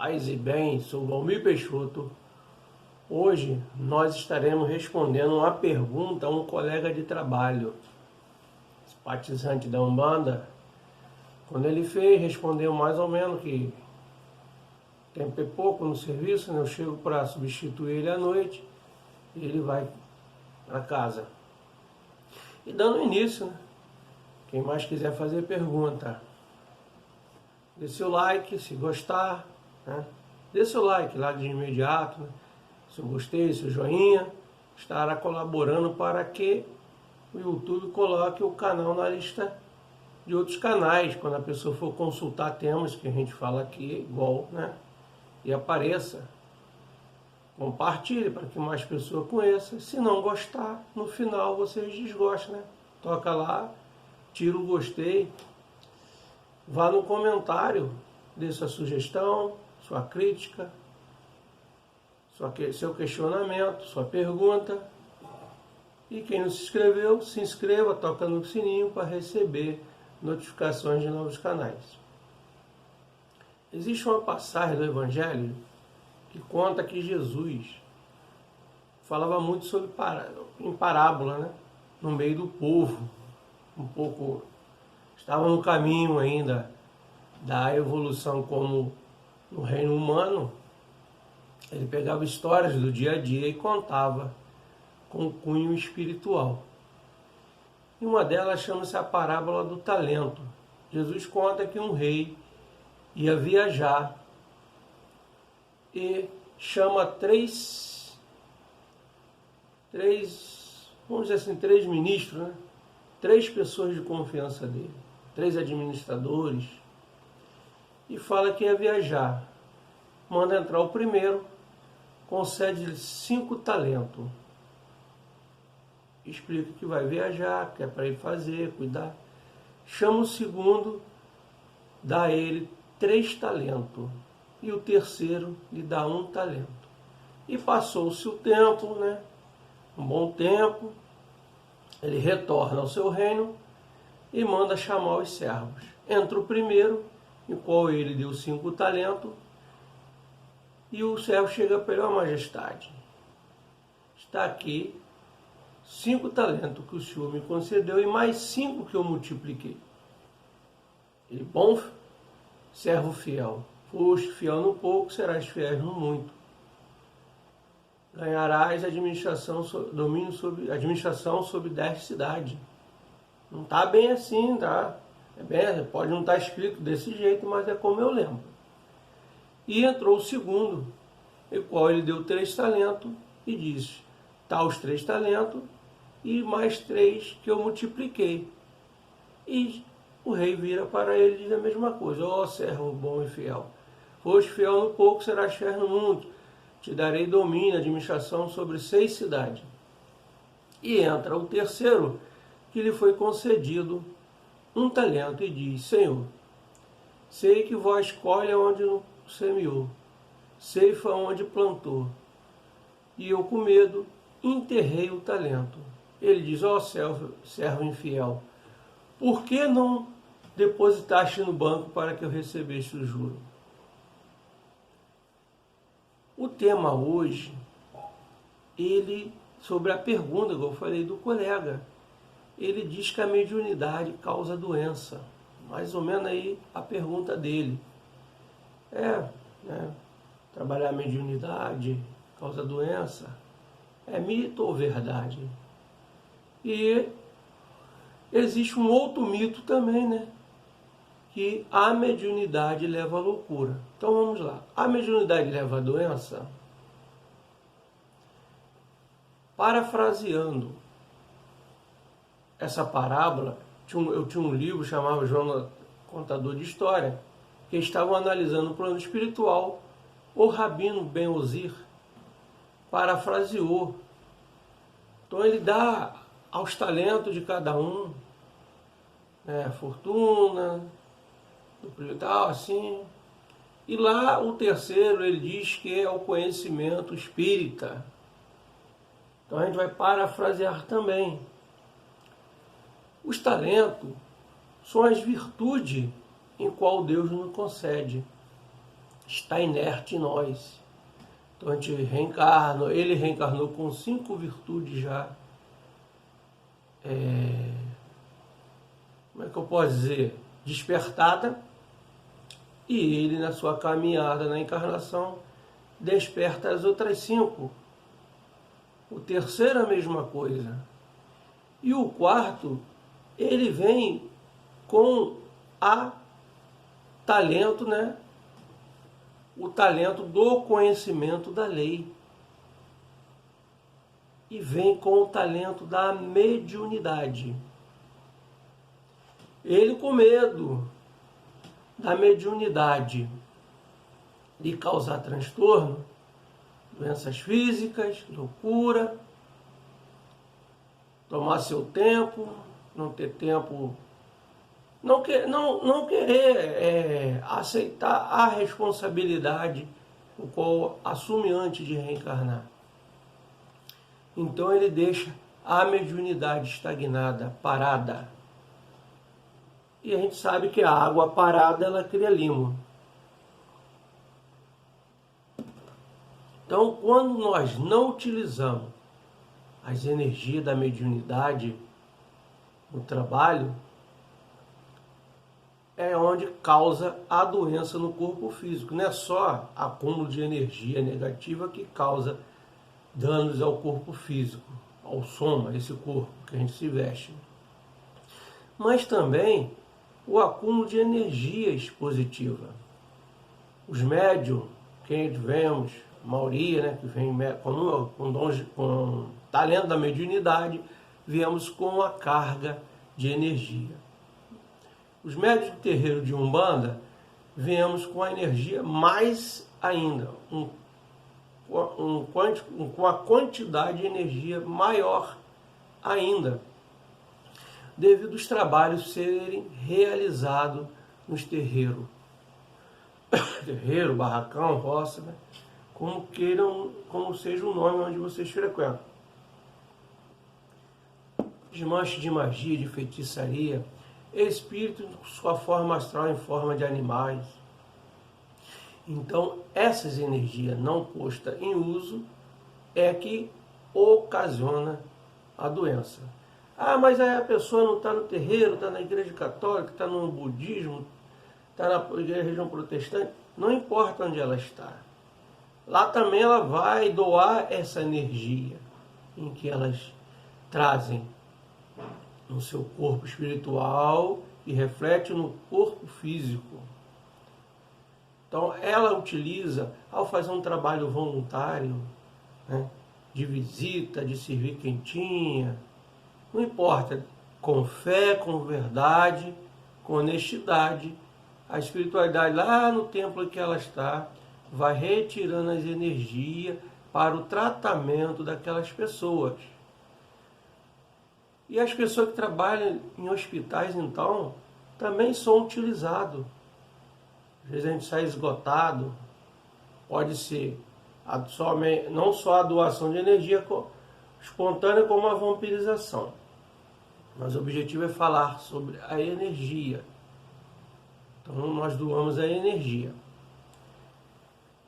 Paz e bem, sou Valmir Peixoto. Hoje nós estaremos respondendo uma pergunta a um colega de trabalho, simpatizante da Umbanda. Quando ele fez, respondeu mais ou menos que tempo é pouco no serviço, né? Eu chego para substituir ele à noite e ele vai para casa. E dando início, né? Quem mais quiser fazer pergunta, dê seu like se gostar, né? Dê seu like lá de imediato, né? Seu gostei, seu joinha, estará colaborando para que o YouTube coloque o canal na lista de outros canais, quando a pessoa for consultar temas que a gente fala aqui, igual, né? E apareça. Compartilhe para que mais pessoas conheçam. Se não gostar, no final vocês desgostam, né? Toca lá, tira o gostei, vá no comentário, dê sua sugestão, sua crítica, seu questionamento, sua pergunta. E quem não se inscreveu, se inscreva, toca no sininho para receber notificações de novos canais. Existe uma passagem do Evangelho que conta que Jesus falava muito sobre em parábola, né? No meio do povo, um pouco estava no caminho ainda da evolução como no reino humano. Ele pegava histórias do dia a dia e contava com cunho espiritual. E uma delas chama-se a parábola do talento. Jesus conta que um rei ia viajar e chama três, vamos dizer assim, três ministros, né? Três pessoas de confiança dele, três administradores, e fala que ia viajar. Manda entrar o primeiro, concede-lhe 5 talentos. Explica que vai viajar, que é para ele fazer, cuidar. Chama o segundo, dá a ele 3 talentos. E o terceiro lhe dá 1 talento. E passou-se o tempo, né? Um bom tempo. Ele retorna ao seu reino e manda chamar os servos. Entra o primeiro, em qual ele deu 5 talentos. E o servo chega para ele: ó, majestade, está aqui 5 talentos que o senhor me concedeu e mais 5 que eu multipliquei. Ele: bom servo fiel, foste fiel no pouco, serás fiel no muito. Ganharás administração sobre 10 cidades. Não está bem assim, tá? Pode não estar escrito desse jeito, mas é como eu lembro. E entrou o segundo, o qual ele deu 3 talentos e disse: tá os 3 talentos e mais 3 que eu multipliquei. E o rei vira para ele e diz a mesma coisa: ó servo bom e fiel, foste fiel no pouco, serás fiel no muito, te darei domínio, administração sobre 6 cidades. E entra o terceiro, que lhe foi concedido 1 talento, e diz: Senhor, sei que vós colhe onde não semeou, ceifa onde plantou, e eu com medo enterrei o talento. Ele diz: ó servo infiel, por que não depositaste no banco para que eu recebesse o juro? O tema hoje, sobre a pergunta que eu falei do colega, ele diz que a mediunidade causa doença. Mais ou menos aí a pergunta dele. Trabalhar a mediunidade causa doença? É mito ou verdade? E existe um outro mito também, né? Que a mediunidade leva à loucura. Então vamos lá. A mediunidade leva à doença? Parafraseando essa parábola, eu tinha um livro chamado João Contador de História, que estavam analisando o plano espiritual. O Rabino Ben Ozir parafraseou. Então ele dá aos talentos de cada um, fortuna, tal, assim. E lá o terceiro ele diz que é o conhecimento espírita. Então a gente vai parafrasear também. Os talentos são as virtudes em qual Deus nos concede. está inerte em nós. Então a gente reencarna, ele reencarnou com 5 virtudes já. Como é que eu posso dizer? Despertada. E ele, na sua caminhada na encarnação, desperta as outras 5. O terceiro, a mesma coisa. E o quarto, ele vem com a talento, né? O talento do conhecimento da lei. E vem com o talento da mediunidade. Ele, com medo da mediunidade de causar transtorno, doenças físicas, loucura, tomar seu tempo, não ter tempo, não querer aceitar a responsabilidade o qual assume antes de reencarnar. Então ele deixa a mediunidade estagnada, parada. E a gente sabe que a água parada, ela cria limo. Então, quando nós não utilizamos as energias da mediunidade no trabalho, é onde causa a doença no corpo físico. Não é só acúmulo de energia negativa que causa danos ao corpo físico, ao soma, esse corpo que a gente se veste. Mas também o acúmulo de energias positivas. Os médiums, quem vemos, a maioria, né, que vem com talento da mediunidade, viemos com a carga de energia. Os médios de terreiro de Umbanda, viemos com a energia mais ainda, com a quantidade de energia maior ainda, devido aos trabalhos serem realizados nos terreiros. Terreiro, barracão, roça, né? Como seja o nome onde vocês frequentam. Desmanche de magia, de feitiçaria, espírito com sua forma astral em forma de animais. Então, essas energias não postas em uso é que ocasiona a doença. Ah, mas aí a pessoa não está no terreiro, está na igreja católica, está no budismo, está na religião protestante. Não importa onde ela está. Lá também ela vai doar essa energia em que elas trazem no seu corpo espiritual e reflete no corpo físico. Então ela utiliza, ao fazer um trabalho voluntário, né, de visita, de servir quentinha, não importa, com fé, com verdade, com honestidade, a espiritualidade lá no templo que ela está vai retirando as energias para o tratamento daquelas pessoas. E as pessoas que trabalham em hospitais, então, também são utilizados. Às vezes a gente sai esgotado, pode ser não só a doação de energia espontânea, como a vampirização. Mas o objetivo é falar sobre a energia. Então nós doamos a energia.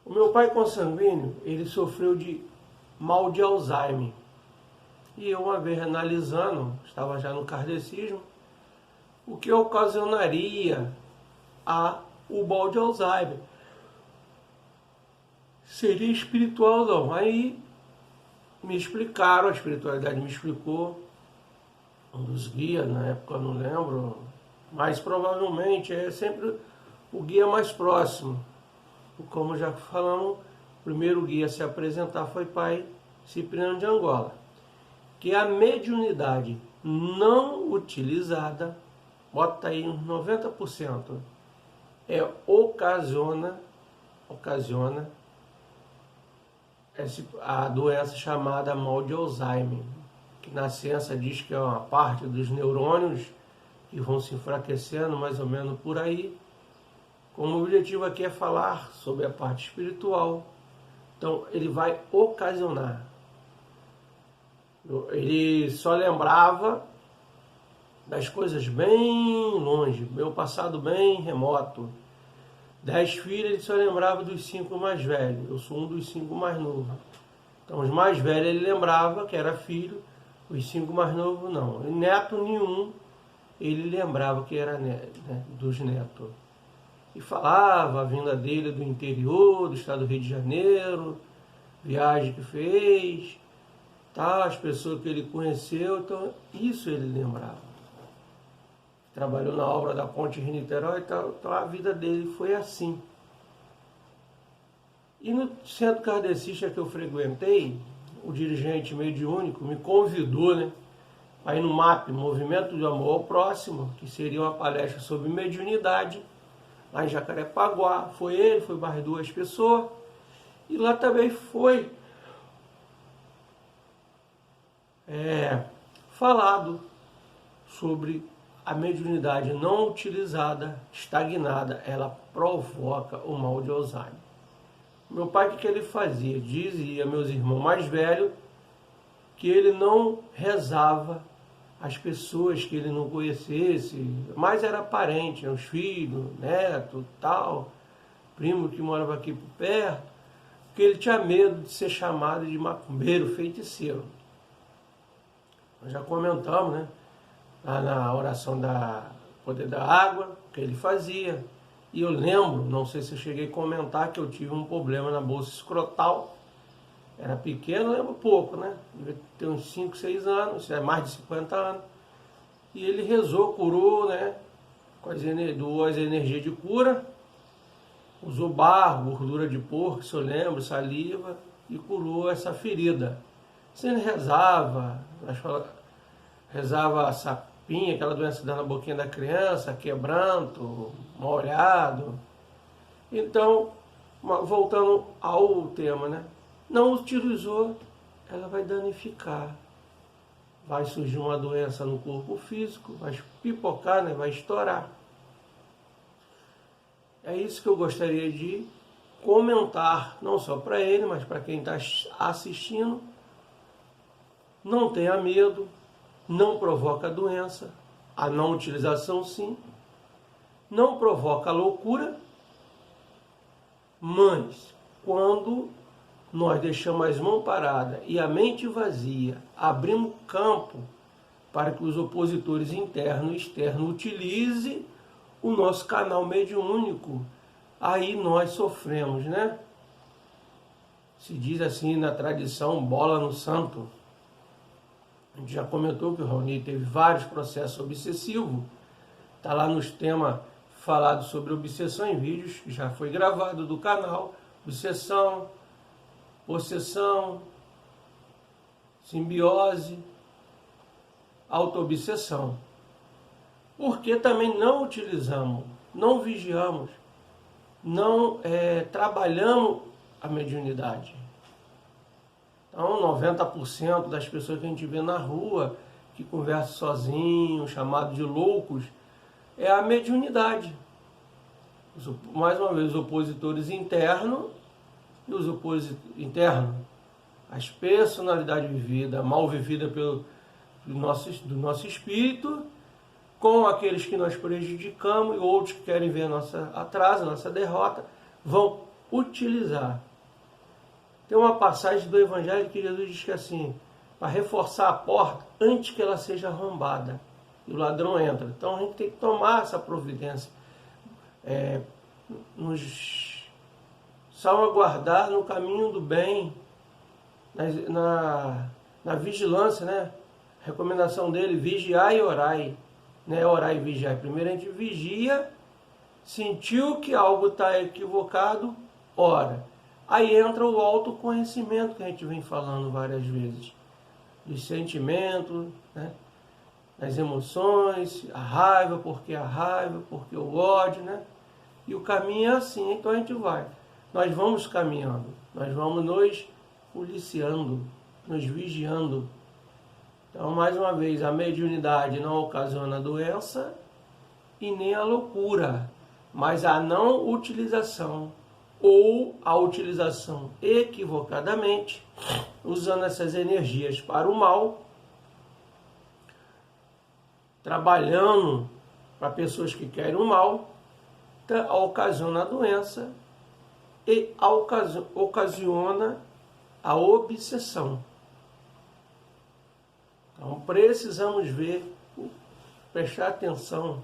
O meu pai consanguíneo, ele sofreu de mal de Alzheimer. E eu, uma vez analisando, estava já no kardecismo, o que ocasionaria o mal de Alzheimer. Seria espiritual, não. Aí me explicaram, a espiritualidade me explicou, um dos guias, na época eu não lembro, mas provavelmente é sempre o guia mais próximo. Como já falamos, o primeiro guia a se apresentar foi Pai Cipriano de Angola. Que a mediunidade não utilizada, bota aí uns 90%, ocasiona a doença chamada mal de Alzheimer, que na ciência diz que é uma parte dos neurônios que vão se enfraquecendo, mais ou menos por aí. Como o objetivo aqui é falar sobre a parte espiritual, então ele vai ocasionar. Ele só lembrava das coisas bem longe, meu passado bem remoto. 10 filhos, ele só lembrava dos 5 mais velhos. Eu sou um dos 5 mais novos. Então, os mais velhos ele lembrava que era filho, os 5 mais novos não. E neto nenhum, ele lembrava que era neto, né, dos netos. E falava a vinda dele do interior, do estado do Rio de Janeiro, viagem que fez, tá, as pessoas que ele conheceu, então isso ele lembrava. Trabalhou na obra da Ponte Rio-Niterói e tal, então a vida dele foi assim. E no centro kardecista que eu frequentei, o dirigente mediúnico me convidou, né, a ir no MAP, Movimento de Amor ao Próximo, que seria uma palestra sobre mediunidade, lá em Jacarepaguá. Foi ele, foi mais 2 pessoas, e lá também foi falado sobre a mediunidade não utilizada, estagnada, ela provoca o mal de Alzheimer. Meu pai, o que ele fazia? Dizia meus irmãos mais velhos que ele não rezava as pessoas que ele não conhecesse, mas era parente, os filhos, neto, tal, primo que morava aqui por perto, porque ele tinha medo de ser chamado de macumbeiro, feiticeiro. Nós já comentamos, né? Lá na oração da Poder da Água, que ele fazia. E eu lembro, não sei se eu cheguei a comentar, que eu tive um problema na bolsa escrotal. Era pequeno, lembro pouco, né? Devia ter uns 5, 6 anos, mais de 50 anos. E ele rezou, curou, né? Com as energias de cura. Usou barro, gordura de porco, se eu lembro, saliva, e curou essa ferida. Se ele rezava a sapinha, aquela doença dando na boquinha da criança, quebranto, mal olhado. Então, voltando ao tema, né? Não utilizou, ela vai danificar. Vai surgir uma doença no corpo físico, vai pipocar, né? Vai estourar. É isso que eu gostaria de comentar, não só para ele, mas para quem está assistindo. Não tenha medo, não provoca doença, a não utilização sim, não provoca loucura, mas quando nós deixamos as mãos paradas e a mente vazia, abrimos campo para que os opositores internos e externos utilizem o nosso canal mediúnico, aí nós sofremos, né? Se diz assim na tradição, bola no santo. A gente já comentou que o Raoni teve vários processos obsessivos. Está lá nos temas falados sobre obsessão em vídeos, que já foi gravado do canal. Obsessão, possessão, simbiose, auto-obsessão. Porque também não utilizamos, não vigiamos, não trabalhamos a mediunidade. Então, 90% das pessoas que a gente vê na rua, que conversam sozinhos, chamados de loucos, é a mediunidade. Mais uma vez, os opositores internos e os opositores internos, as personalidades vividas, mal vividas do nosso espírito, com aqueles que nós prejudicamos e outros que querem ver nossa atraso, nossa derrota, vão utilizar. Tem uma passagem do Evangelho que Jesus diz que assim, para reforçar a porta antes que ela seja arrombada e o ladrão entra. Então a gente tem que tomar essa providência, nos salvaguardar no caminho do bem, na vigilância, né? A recomendação dele, vigiai e orai. Né? Orar e vigiar. Primeiro a gente vigia, sentiu que algo está equivocado, ora. Aí entra o autoconhecimento que a gente vem falando várias vezes. Dos sentimentos, né? Das emoções, a raiva, porque o ódio, né? E o caminho é assim, então a gente vai. Nós vamos caminhando, nós vamos nos policiando, nos vigiando. Então, mais uma vez, a mediunidade não ocasiona doença e nem a loucura, mas a não utilização ou a utilização equivocadamente, usando essas energias para o mal, trabalhando para pessoas que querem o mal, ocasiona a doença e ocasiona a obsessão. Então precisamos prestar atenção,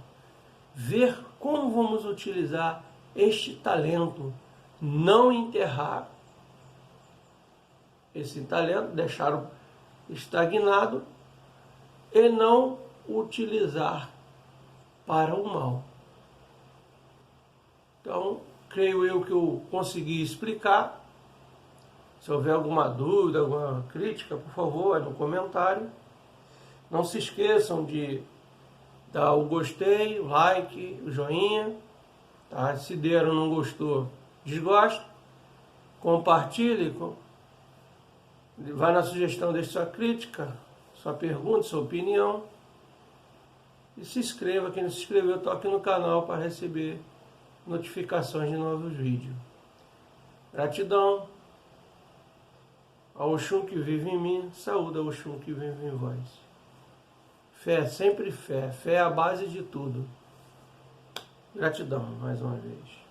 ver como vamos utilizar este talento, não enterrar esse talento, deixá-lo estagnado e não utilizar para o mal. Então, creio eu que eu consegui explicar. Se houver alguma dúvida, alguma crítica, por favor, é no comentário. Não se esqueçam de dar o gostei, o like, o joinha. Tá? Se deram, não gostou, desgosta. Compartilhe. Vai na sugestão, deixe sua crítica, sua pergunta, sua opinião. E se inscreva. Quem não se inscreveu, toque no canal para receber notificações de novos vídeos. Gratidão ao Oxum que vive em mim, saúde ao Oxum que vive em vós. Fé, sempre fé. Fé é a base de tudo. Gratidão, mais uma vez.